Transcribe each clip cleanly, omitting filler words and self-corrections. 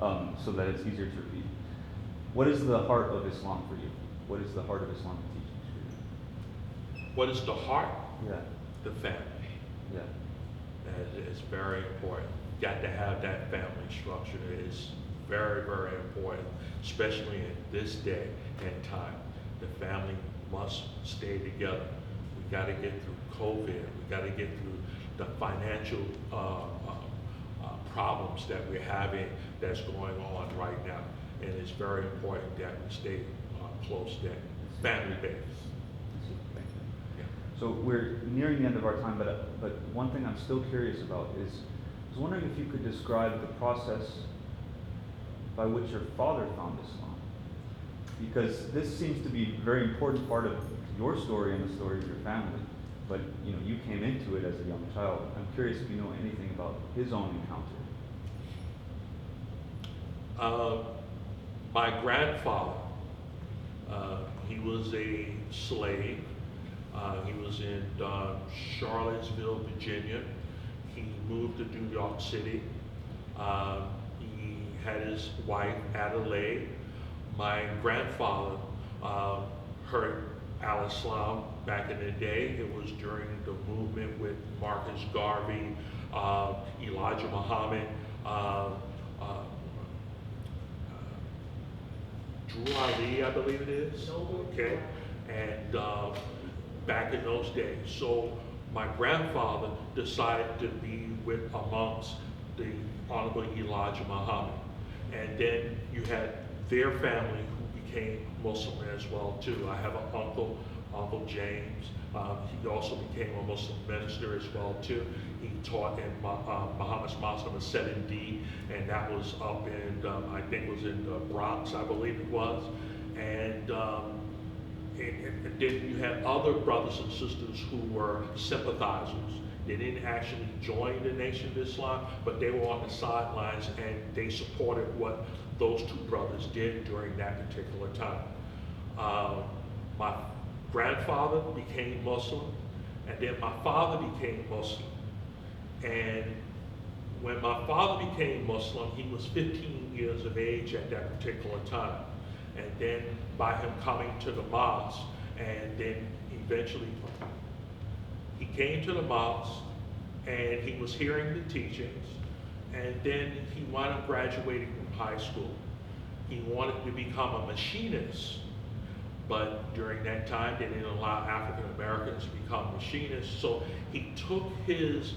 so that it's easier to repeat. What is the heart of Islam for you? What is the heart of Islamic teachings for you? What is the heart? Yeah. The family. Yeah. That is very important. Got to have that family structure. It is very, very important, especially in this day and time. The family must stay together. We got to get through COVID. We got to get through the financial problems that we're having that's going on right now. And it's very important that we stay close, that family base. Yeah. So we're nearing the end of our time, but one thing I'm still curious about is, I was wondering if you could describe the process by which your father found Islam. Because this seems to be a very important part of your story and the story of your family. But you came into it as a young child. I'm curious if you know anything about his own encounter. My grandfather, he was a slave. He was in Charlottesville, Virginia. He moved to New York City. He had his wife, Adelaide. My grandfather heard al-Islam back in the day. It was during the movement with Marcus Garvey, Elijah Muhammad, Drew Ali, I believe it is. Okay, and back in those days. So my grandfather decided to be with amongst the Honorable Elijah Muhammad. And then you had their family who became Muslim as well too. I have an uncle, Uncle James. He also became a Muslim minister as well too. He taught in Muhammad's Mosque of 7D, and that was up in, I think it was in the Bronx, I believe it was. And then you had other brothers and sisters who were sympathizers. They didn't actually join the Nation of Islam, but they were on the sidelines and they supported what those two brothers did during that particular time. My grandfather became Muslim, and then my father became Muslim. And when my father became Muslim, he was 15 years of age at that particular time. And then by him coming to the mosque, and then eventually he came to the mosque and he was hearing the teachings, and then he wound up graduating from high school. He wanted to become a machinist, but during that time they didn't allow African Americans to become machinists, so he took his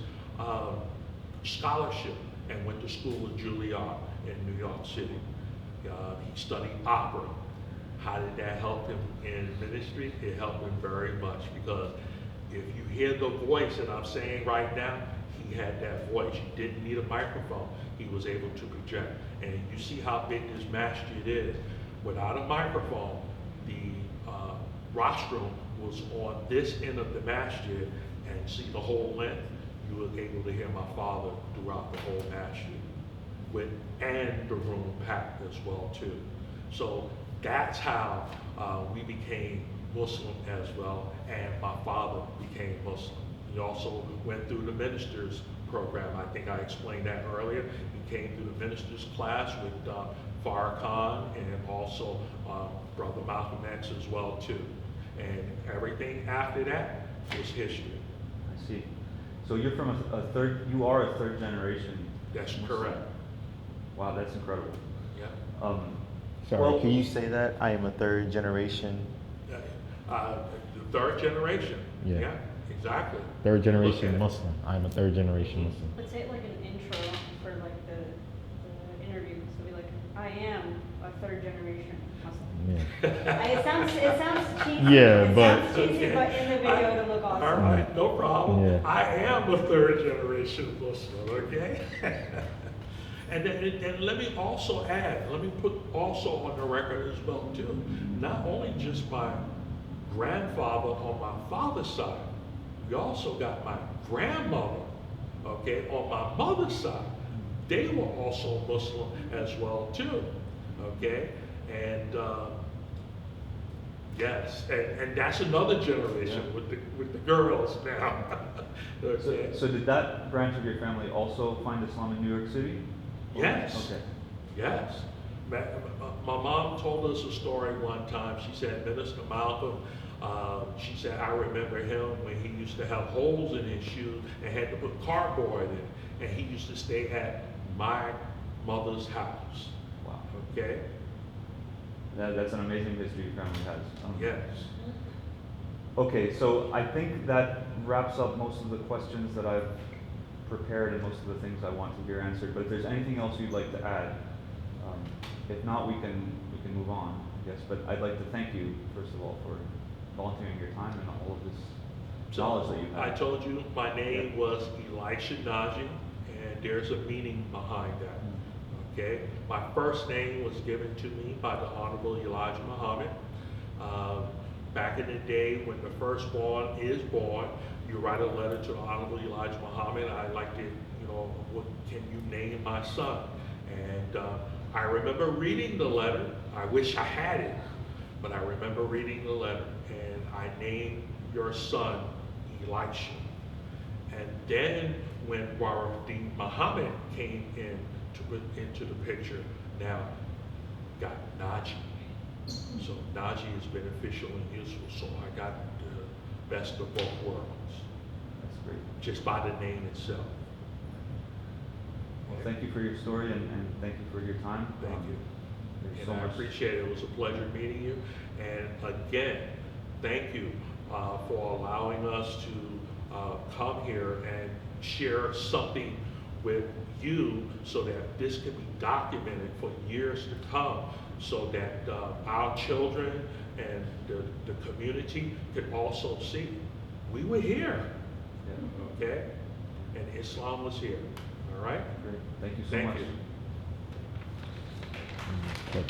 scholarship and went to school at Juilliard in New York City. He studied opera. How did that help him in ministry? It helped him very much, because if you hear the voice that I'm saying right now, he had that voice. He didn't need a microphone. He was able to project. And you see how big this masjid is. Without a microphone, the rostrum was on this end of the masjid, and see the whole length. You were able to hear my father throughout the whole masjid, and the room packed as well too. So that's how we became Muslim as well, and my father became Muslim. He also went through the ministers program. I think I explained that earlier. He came through the ministers class with Farrakhan, and also Brother Malcolm X as well too. And everything after that was history. I see. So you're from you are a third generation. That's Muslim. correct. Wow, that's incredible. Yeah. Sorry, can you say that? I am a third generation. The third generation. Yeah. Exactly. Third generation Muslim. I'm a third generation Muslim. Let's say it like an intro for like the interview. So be like, I am a third generation Muslim. Yeah. It sounds cheesy. Yeah, but- Sounds cheesy, but in the video it'll look awesome. All right, no problem. Yeah. I am a third generation Muslim, okay? And then let me also add, let me put also on the record as well too, not only just my grandfather on my father's side, we also got my grandmother, okay, on my mother's side. They were also Muslim as well too, okay? And yes, and that's another generation with the girls now. Okay. So did that branch of your family also find Islam in New York City? Yes. Okay. Yes. My mom told us a story one time. She said, Minister Malcolm, she said, I remember him when he used to have holes in his shoes and had to put cardboard in. And he used to stay at my mother's house. Wow. Okay? That's an amazing history your family has. Yes. Okay, so I think that wraps up most of the questions that I've prepared and most of the things I want to hear answered. But if there's anything else you'd like to add, if not, we can move on, I guess. But I'd like to thank you, first of all, for volunteering your time and all of this knowledge that you have. I told you my name was Elisha Najee, and there's a meaning behind that. Okay? My first name was given to me by the Honorable Elijah Muhammad. Back in the day when the firstborn is born, you write a letter to the Honorable Elijah Muhammad. I'd like to, what can you name my son? And I remember reading the letter. I wish I had it, but I remember reading the letter, and I named your son Elisha. And then when Waruddin Muhammad came into the picture, now got Najee. So Najee is beneficial and useful, so I got the best of both worlds. That's great. Just by the name itself. Well, thank you for your story and thank you for your time. Thank you. There's And so I much. appreciate it. It was a pleasure meeting you. And again, thank you for allowing us to come here and share something with you so that this can be documented for years to come, so that our children and the community can also see we were here, Yeah. okay? And Islam was here, all right? Great. Thank you so Thank much. you.